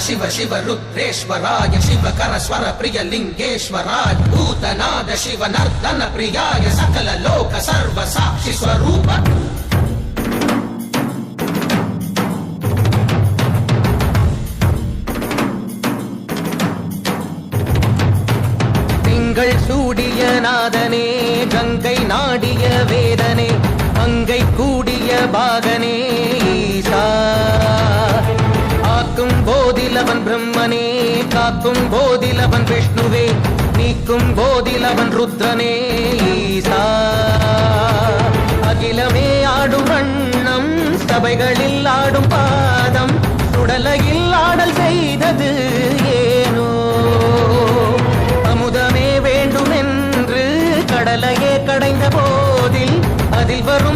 शिव शिव रुद्रेश्वराय शिवकर स्वर प्रिय लिंगेश्वराय भूतनाद शिव नर्दन प्रियाय सकल लोक सर्व साक्षि स्वरूप சூடிய நாதனே கங்கை நாடிய வேதனே மங்கை கூடிய பாகனே ஈசா ஆக்கும் போதிலவன் பிரம்மனே காக்கும் போதிலவன் விஷ்ணுவே நீக்கும் போதிலவன் ருத்ரனே ஈசா அகிலமே ஆடும் வண்ணம் சபைகளில் ஆடும் பாதம் சுடலையில் ஆடல் செய்தது